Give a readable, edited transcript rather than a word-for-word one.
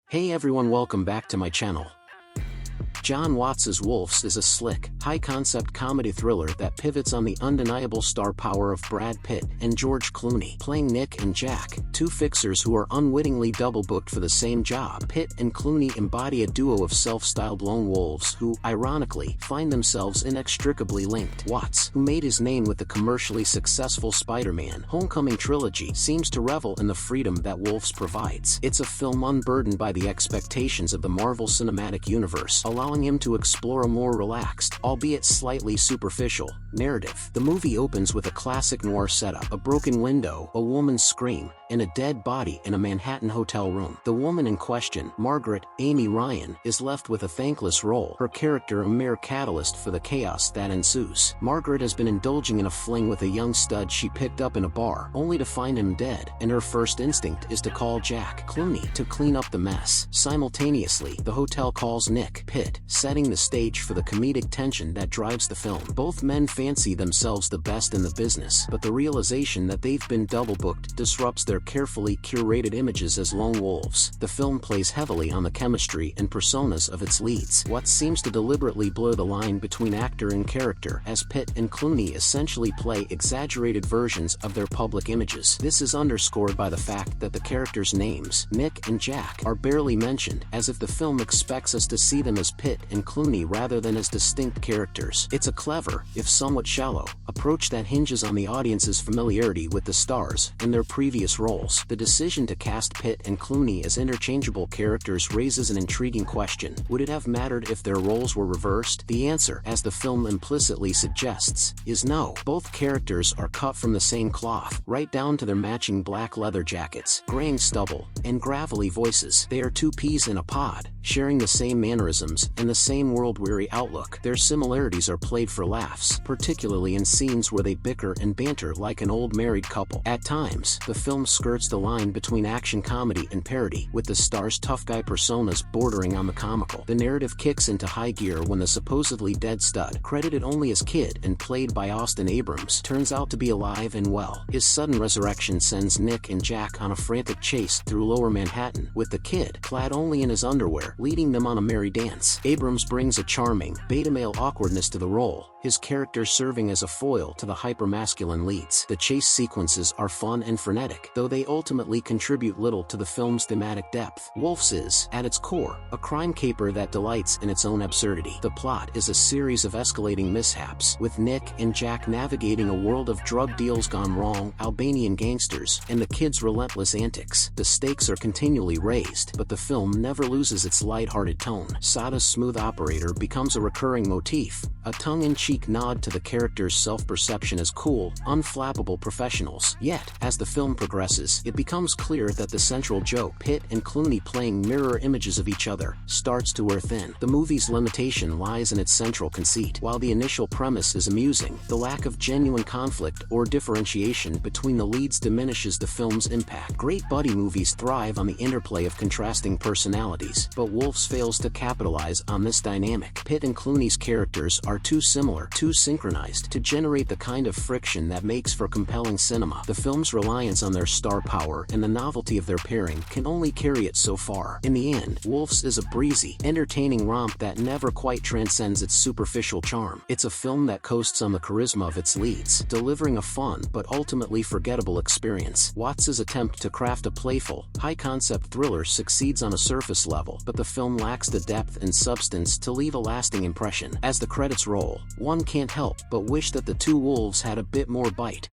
Hey everyone, welcome back to my channel. Jon Watts' Wolves is a slick, high-concept comedy thriller that pivots on the undeniable star power of Brad Pitt and George Clooney playing Nick and Jack, two fixers who are unwittingly double-booked for the same job. Pitt and Clooney embody a duo of self-styled lone wolves who, ironically, find themselves inextricably linked. Watts, who made his name with the commercially successful Spider-Man Homecoming trilogy, seems to revel in the freedom that Wolves provides. It's a film unburdened by the expectations of the Marvel Cinematic Universe, allowing him to explore a more relaxed, albeit slightly superficial, narrative. The movie opens with a classic noir setup: a broken window, a woman's scream, and a dead body in a Manhattan hotel room. The woman in question, Margaret Amy Ryan, is left with a thankless role, her character a mere catalyst for the chaos that ensues. Margaret has been indulging in a fling with a young stud she picked up in a bar, only to find him dead, and her first instinct is to call Jack Clooney to clean up the mess. Simultaneously, the hotel calls Nick Pitt, setting the stage for the comedic tension that drives the film. Both men fancy themselves the best in the business, but the realization that they've been double-booked disrupts their carefully curated images as lone wolves. The film plays heavily on the chemistry and personas of its leads. What seems to deliberately blur the line between actor and character, as Pitt and Clooney essentially play exaggerated versions of their public images. This is underscored by the fact that the characters' names, Nick and Jack, are barely mentioned, as if the film expects us to see them as Pitt and Clooney rather than as distinct characters. It's a clever, if somewhat shallow, approach that hinges on the audience's familiarity with the stars and their previous roles. The decision to cast Pitt and Clooney as interchangeable characters raises an intriguing question. Would it have mattered if their roles were reversed? The answer, as the film implicitly suggests, is no. Both characters are cut from the same cloth, right down to their matching black leather jackets, graying stubble, and gravelly voices. They are two peas in a pod, sharing the same mannerisms and the same world-weary outlook. Their similarities are played for laughs, particularly in scenes where they bicker and banter like an old married couple. At times, the film skirts the line between action comedy and parody, with the stars' tough guy personas bordering on the comical. The narrative kicks into high gear when the supposedly dead stud, credited only as Kid and played by Austin Abrams, turns out to be alive and well. His sudden resurrection sends Nick and Jack on a frantic chase through lower Manhattan, with the Kid, clad only in his underwear, leading them on a merry dance. Abrams brings a charming, beta-male awkwardness to the role, his character serving as a foil to the hyper-masculine leads. The chase sequences are fun and frenetic, though they ultimately contribute little to the film's thematic depth. Wolves is, at its core, a crime caper that delights in its own absurdity. The plot is a series of escalating mishaps, with Nick and Jack navigating a world of drug deals gone wrong, Albanian gangsters, and the Kid's relentless antics. The stakes are continually raised, but the film never loses its light-hearted tone. Sada's smooth operator becomes a recurring motif, a tongue-in-cheek nod to the characters' self-perception as cool, unflappable professionals. Yet, as the film progresses, it becomes clear that the central joke, Pitt and Clooney playing mirror images of each other, starts to wear thin. The movie's limitation lies in its central conceit. While the initial premise is amusing, the lack of genuine conflict or differentiation between the leads diminishes the film's impact. Great buddy movies thrive on the interplay of contrasting personalities, but Wolves fails to capitalize on this dynamic. Pitt and Clooney's characters are too similar, too synchronized, to generate the kind of friction that makes for compelling cinema. The film's reliance on their star power and the novelty of their pairing can only carry it so far. In the end, Wolves is a breezy, entertaining romp that never quite transcends its superficial charm. It's a film that coasts on the charisma of its leads, delivering a fun but ultimately forgettable experience. Watts' attempt to craft a playful, high-concept thriller succeeds on a surface level, but the film lacks the depth and substance to leave a lasting impression. As the credits roll, one can't help but wish that the two wolves had a bit more bite.